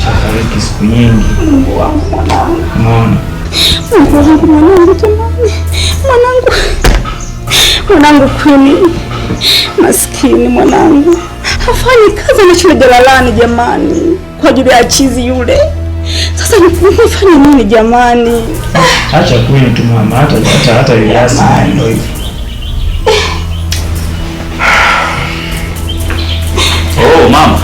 Shafariki siku nyingi. Unaona? Mwanangu Queen. Maskini mwanangu. Hafanyi kazi, anachuna jalalani jamani. Kwa ajili ya chizi yule. Sasa nifanye nini jamani? Acha Queen tu mama, hata Elias ndio hivyo. Oh mama.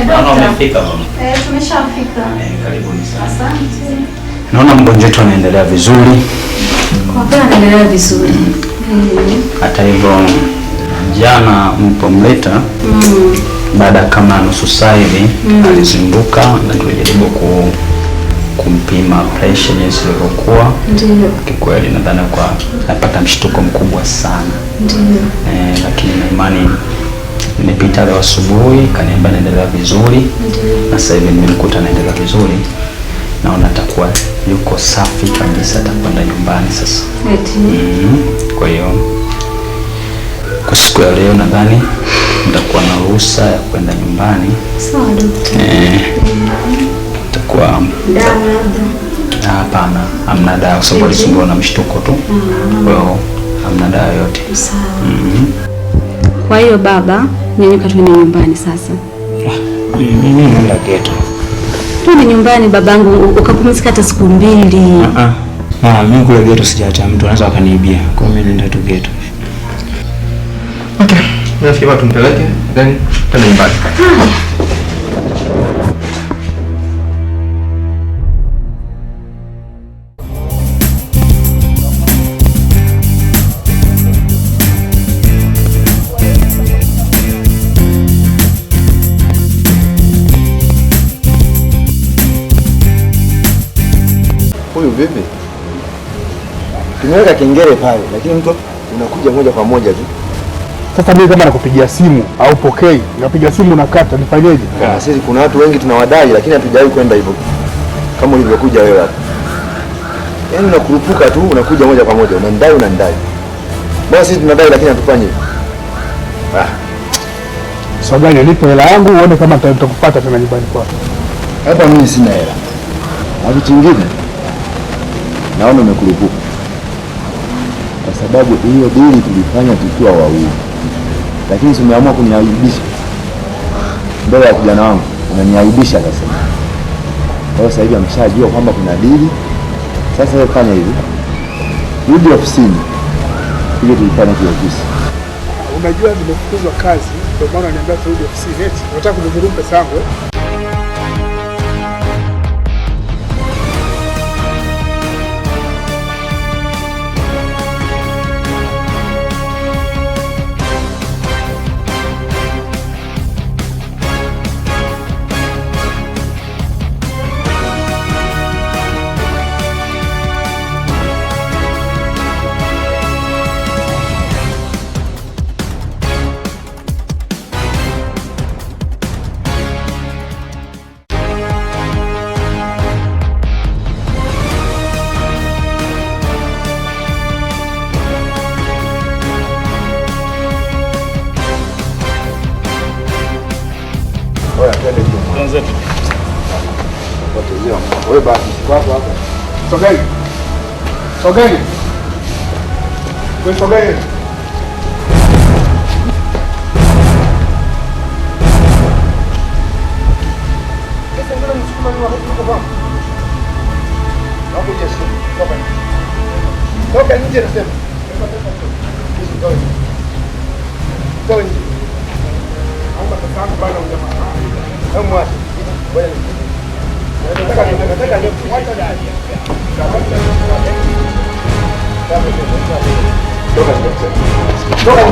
Naona umefika mama. Tumeshafika. Karibuni sana. Asante. Naona mgonjwa wetu anaendelea vizuri. Kwa kweli anaendelea vizuri. Hata hivyo jana mlipomleta baada kama nusu saa hivi alizinduka na tulijaribu kumpima pressure jinsi ilivyokuwa. Ndio. Kikweli nadhani kwa napata mshtuko mkubwa sana. Ndio. Lakini na imani nimepita leo asubuhi kaniambia anaendelea vizuri. Ndio. Na sasa hivi nimemkuta anaendelea vizuri. Naona atakuwa yuko safi kabisa, atakwenda nyumbani sasa. Kwa hiyo kwa siku ya leo nadhani nitakuwa na ruhusa ya kwenda nyumbani. Sawa daktari. Itakuwa hapana, hamna dawa kwa sababu alisumbua na mshtuko tu. Kwa hiyo hamna dawa yote. Sawa. Kwa hiyo baba, nyanyuka tuende nyumbani sasa. Mimi nenda geto. Tuende nyumbani babangu, ukapumzika hata siku 2. Mimi kule geto sijaacha mtu anaweza akaniibia. Kwa hiyo mimi nenda tu geto. Okay. Nafikiri tumpeleke then tena nyumbani. Huyu vipi? Tumeweka kengele pale, lakini mtu unakuja moja kwa moja tu. Sasa mimi kama nakupigia simu au pokei, napiga simu nakata, nifanyeje? Sisi kuna watu wengi tunawadai, lakini hatujawahi kwenda hivyo kama ulivyokuja wewe hapa. Yaani unakurupuka tu, unakuja moja kwa moja, unandai. Basi sisi tunadai lakini hatufanyi hivyo. Sawa gani, nipe hela yangu uone kama nitakupata tena nyumbani kwako. Hapa mimi sina hela. Na kitu kingine naona umekurupuka. Kwa sababu hiyo dili tulifanya tukiwa wawili. Lakini umeamua kuniaibisha mbele ya kijana wangu, unaniaibisha sasa. Kwa hiyo sasa hivi ameshajua kwamba kuna dili. Sasa wewe fanya hivi, rudi ofisini ili tulifanye kile kesi. Unajua nimefukuzwa kazi, ndio maana niambia turudi ofisini. Eti unataka kunivuruga pesa yangu? Wewe basi kwako hapa. Sogeni. Wewe sogeni. Sasa ndio msukuma ni wapi kwa baba? Hapo Yesu. Toka nje nasema. Toka nje. Amba tazama bana ujamaa. Hebu wacha. Wewe nataka nifuate ndani. Toka.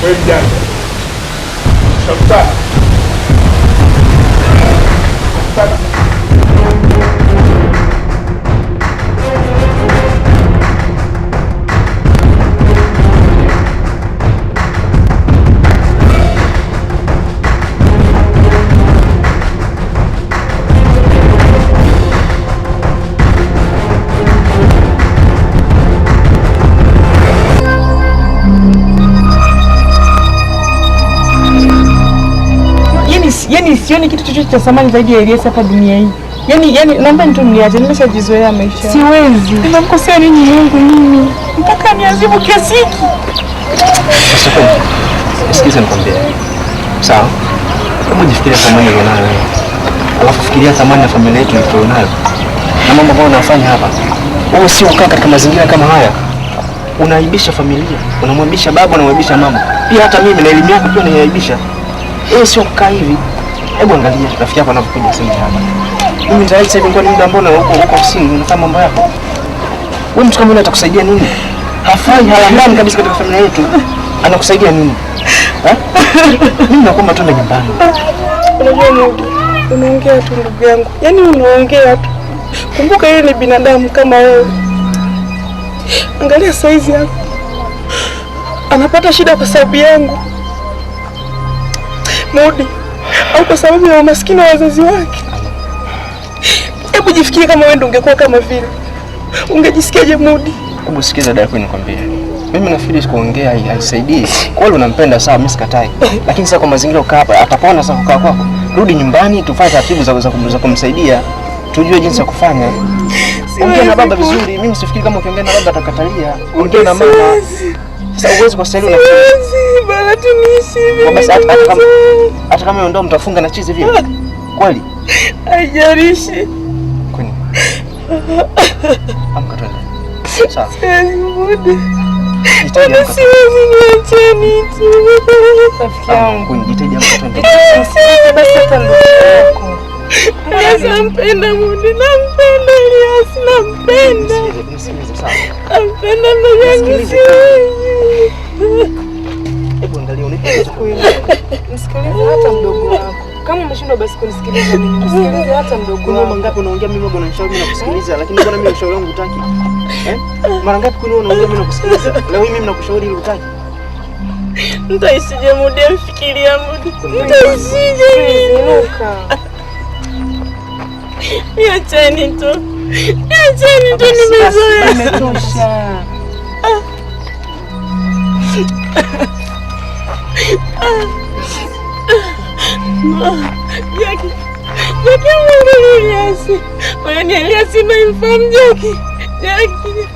Wewe mjanja. Tutakutana. Yaani sioni kitu chochote cha thamani zaidi ya Elias hapa dunia hii. Yaani naomba tu mniache, nimeshajizoea maisha. Siwezi. Ninamkosea nini Mungu mimi? Mpaka niadhibu kiasi hiki. Sasa kwa sikiza nikwambie. Sawa? Hebu jifikiria thamani unayo wewe. Alafu fikiria thamani ya familia yetu tunayo. Na mambo ambayo unafanya hapa. Wewe si ukaa katika mazingira kama haya. Unaaibisha familia, unamwaibisha baba, unamwaibisha mama. Pia hata mimi na elimu yako pia unaiaibisha. Wewe sio kukaa hivi. Hebu angalia rafiki yako anapokuja sasa hapa. Mimi tayari sasa hivi kwa ni muda mbona huko ofisini unafanya mambo yako. Wewe mtu kama yule atakusaidia nini? Hafai halandani kabisa katika familia yetu. Anakusaidia nini? Mimi nakuomba tu nyumbani. Unajua Mungu, unaongea tu ndugu yangu. Yaani unaongea tu. Kumbuka yeye ni binadamu kama wewe. Angalia saizi yako. Anapata shida kwa sababu yangu. Mudi, au kwa sababu ya umaskini wa wazazi wake. Hebu jifikirie kama wewe ndio ungekuwa kama vile. Ungejisikiaje Mudi? Hebu sikiza dada yako nikwambie. Mimi nafikiri kuongea haisaidii. Kwa hiyo unampenda sawa, mimi sikatai. Lakini sasa kwa mazingira ukaa hapa, atapona sasa kukaa kwako. Rudi nyumbani tufanye taratibu za kumsaidia. Tujue jinsi ya kufanya. Ongea na baba vizuri. Mimi sifikiri kama ukiongea na baba atakatalia. Ongea na mama. Sasa uwezi kustahili na bana tunisi hivi. Basi hata kama wewe ndio mtafunga na chizi vile. Kweli? Haijalishi. Kwani? Amka twende. Sawa. Mudi. Siwezi niacheni tu. Rafiki yangu. Jitahidi amka twende. Basi hata ndugu yako. Elias nampenda Mudi, nampenda Elias, nampenda. Nampenda ndugu yangu. Hebu angalia unipende kweli. Msikilize hata mdogo wako. Kama umeshindwa basi kunisikiliza mimi. Msikilize hata mdogo wako. Mara ngapi unaongea mimi mbona nishauri mimi nakusikiliza lakini mbona mimi ushauri wangu hutaki? Mara ngapi kwani unaongea mimi nakusikiliza? Leo hii mimi nakushauri ili hutaki. Nitaishije Mudi, mfikiria Mudi. Nitaishije Luka. Niacheni tu. Niacheni tu nimezoea. Imetosha. Jackie mwangalie Elias. Kwani Elias nimemfahamu Jackie? Jackie.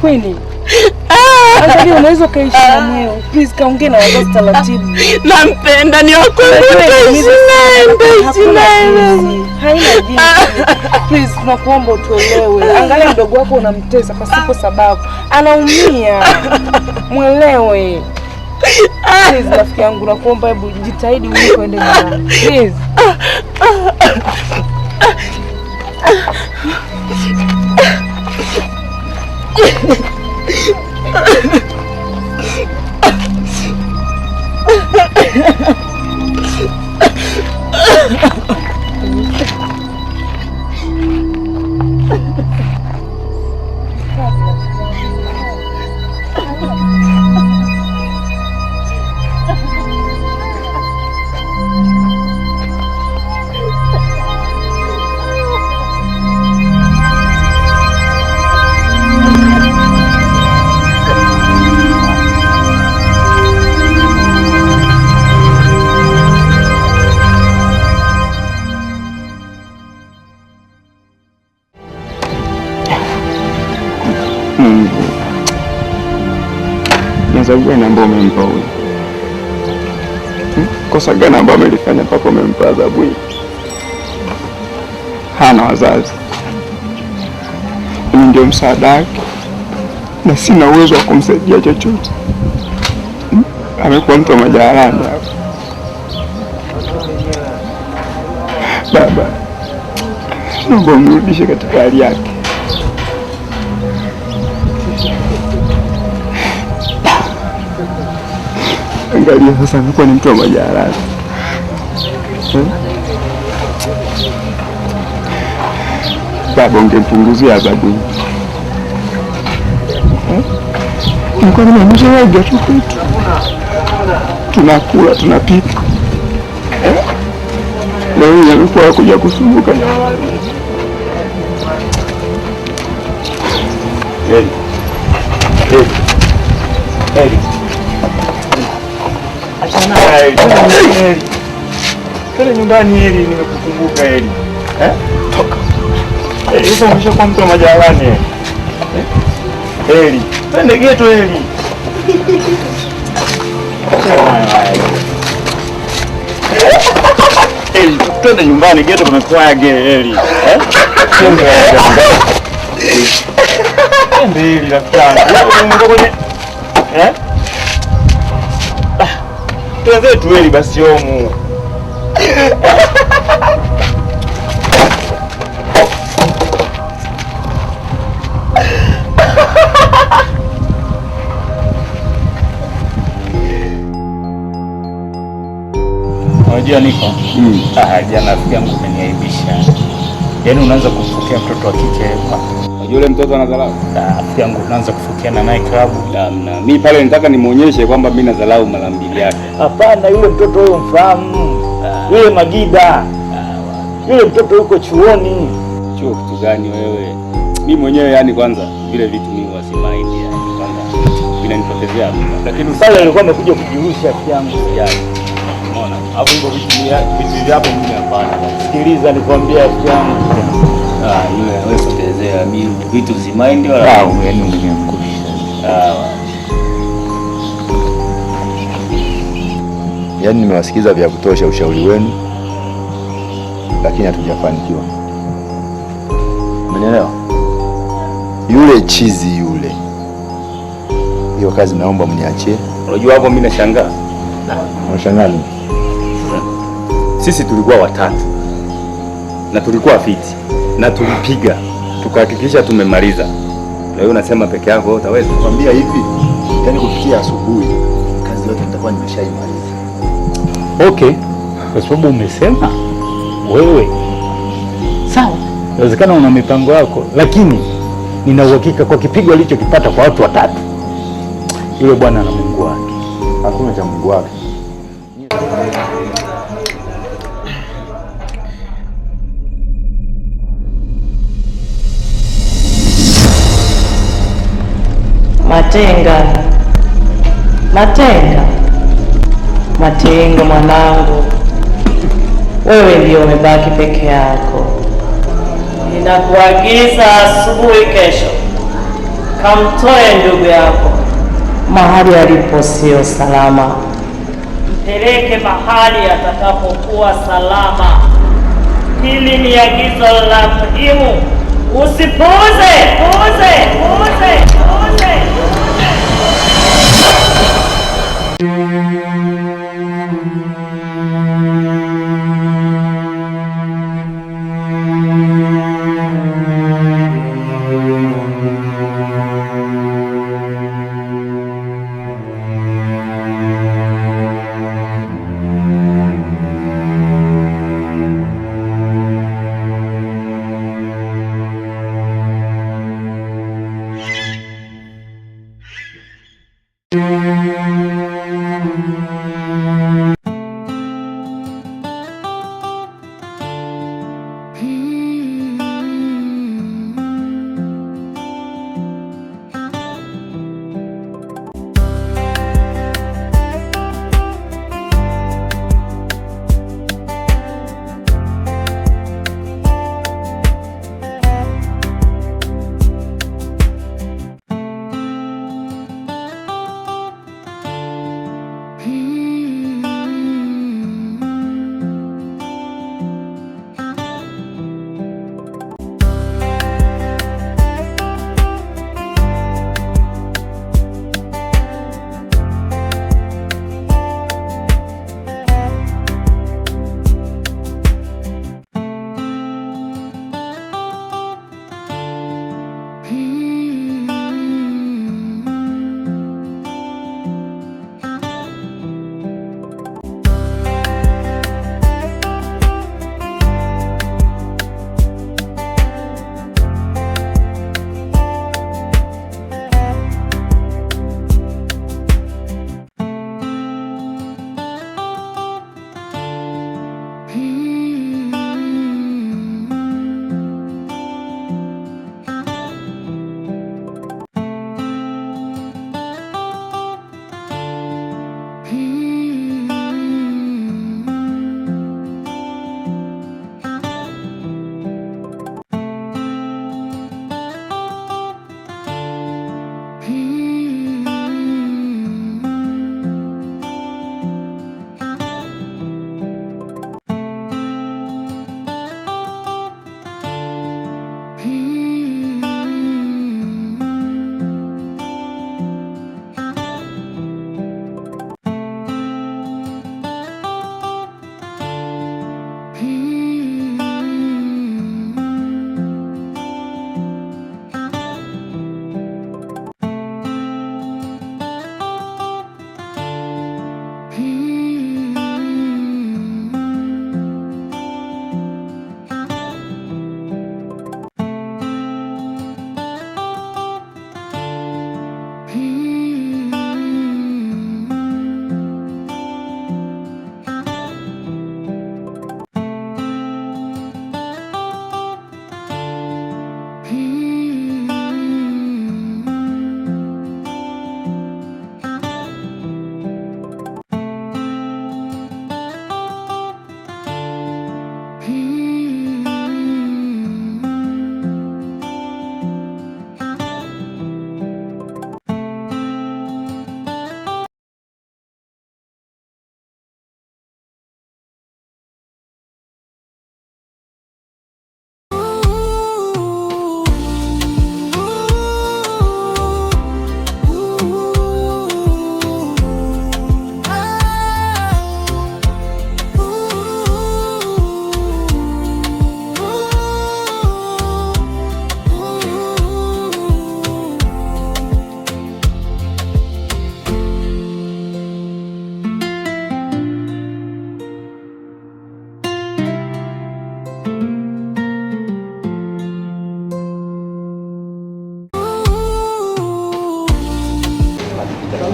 Kwani? Angalia unaweza kaishi na mweo. Please kaongee na wazazi taratibu. Nampenda ni wako. Haina jinsi. Please tunakuomba utuelewe. Angalia mdogo wako unamtesa pasipo sababu. Anaumia. Mwelewe. Please rafiki yangu nakuomba hebu jitahidi uende nyumbani. Please. Adhabu gani ambayo umempa huyu? Kosa gani ambayo amelifanya mpaka umempa adhabu hii? Hana wazazi, mimi ndio msaada wake na sina uwezo wa kumsaidia chochote. Amekuwa mtu wa majarani hapa. naomba umrudishe katika hali yake. Angalia sasa, amekuwa ni mtu wa majarada. Baba, ungempunguzia adhabu. Nilikuwa nimemzoea tu kwetu, tunakula tunapika. Leo hii amekuwa kuja kusumbuka nyumbani. Achana naye. Kile nyumbani hili nimekukumbuka hili. Toka. Sasa umeshakuwa mtu wa majalani. Heli. Twende geto heli. Heli, twende nyumbani geto kumekuaje heli. Twende heli rafiki yangu. Twende tu heli basi homu. Unajua niko? Jana rafiki yangu umeniaibisha. Yaani unaanza kumfukia mtoto wa kike hapa. Unajua yule mtoto anadharau? Rafiki yangu unaanza kufukiana naye klabu. Na mimi pale nitaka nimuonyeshe kwamba mimi nadharau mara mbili yake. Hapana, yule mtoto wewe mfahamu. Yule Magida. Yule mtoto yuko chuoni. Chuo kitu gani wewe? Mimi mwenyewe yani kwanza vile vitu mimi wasimaindi yani kwanza vinanipotezea. Lakini pale alikuwa amekuja kujirusha rafiki yangu sijali. Unaona? Hapo hivyo vitu hapo mimi hapana. Sikiliza nikwambia rafiki yangu. Yule wewe potezea mimi vitu zimaindi wala yani ungemkulisha. Yaani nimewasikiza vya kutosha ushauri wenu, lakini hatujafanikiwa. Umenielewa? Yule chizi yule, hiyo kazi naomba mniachie. Unajua hapo mimi nashangaa. Unashangaa nini? Sisi tulikuwa watatu na tulikuwa fiti na tulipiga tukahakikisha tumemaliza. Leo unasema peke yako utaweza? Kwambia hivi, yaani kufikia asubuhi kazi yote nitakuwa nimeshaimaliza. Okay, kwa sababu umesema wewe sawa, inawezekana una mipango yako, lakini nina uhakika kwa kipigo alichokipata kwa watu watatu, yule bwana na Mungu wake. Hakuna cha Mungu wake. Matenga mwanangu, wewe ndio umebaki peke yako. Ninakuagiza asubuhi kesho kamtoe ndugu yako mahali alipo sio salama, mpeleke mahali atakapokuwa salama. Hili ni agizo la muhimu, usipuuze.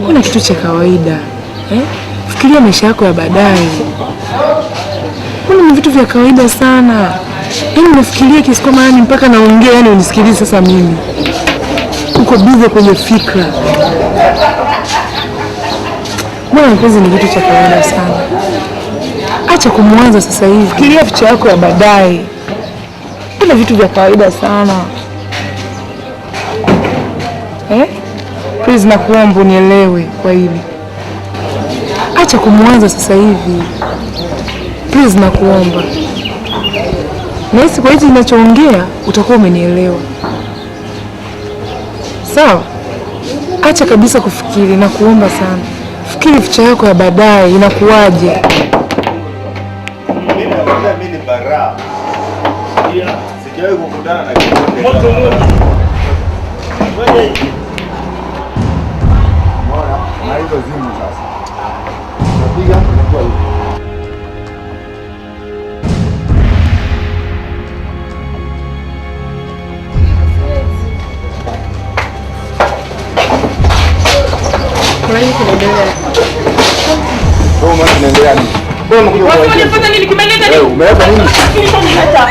Kuna kitu cha kawaida. Fikiria maisha yako ya baadaye. Kuna ni vitu vya kawaida sana. Yaani unafikiria kiasi kwa maana mpaka naongea yani unisikilize sasa mimi. Uko bize kwenye fikra. Mbona mpenzi ni kitu cha kawaida sana. Acha kumwanza sasa hivi. Fikiria future yako ya baadaye. Kuna vitu vya kawaida sana. Please nakuomba unielewe kwa hili. Acha kumwanza sasa hivi. Please nakuomba. Nahisi kwa hizi ninachoongea utakuwa umenielewa. Sawa? Acha kabisa kufikiri, nakuomba sana. Fikiri future yako ya baadaye inakuwaje. Mimi ni bara. Sijawahi kukutana na kitu. Na hizo zimu sasa. Napiga kwa hiyo. Kwani kinaendelea? Wewe mwana unaendelea nini? Wewe unakuja kwa nini? Unafanya nini? Kimeleta nini? Umeleta nini? Kimeleta.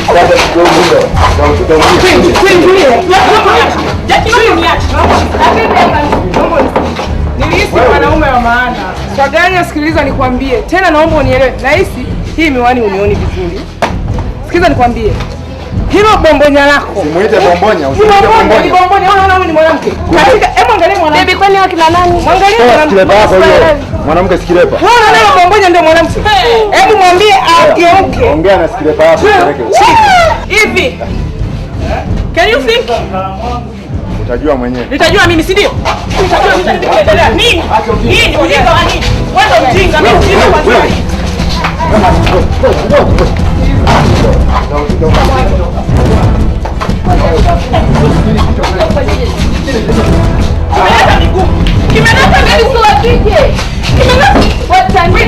Kwanza kidogo muda. Nilihisi wanaume wa maana. Swaganya, sikiliza nikwambie. Tena naomba unielewe. Nahisi hii miwani unioni vizuri. Sikiliza nikwambie. Hilo bombonya lako. Simuite bombonya, usimuite bombonya. Ni bombonya, unaona ni mwanamke. Katika, hebu angalia mwanamke. Bibi kwani wakina nani? Mwangalie mwanamke. Mwanamke sikilepa. Wewe unaona bombonya ndio mwanamke. Hebu mwambie ageuke. Ongea na sikilepa hapo. Hivi. Can you think? Utajua mwenyewe. Nitajua mimi, si ndio? Nitajua nitaendelea. Nini? Nini ujinga wa nini? Wewe ujinga, mimi ujinga kwa nini? Kimeleta miguu. Kimeleta gari sio kike. Kimeleta watani.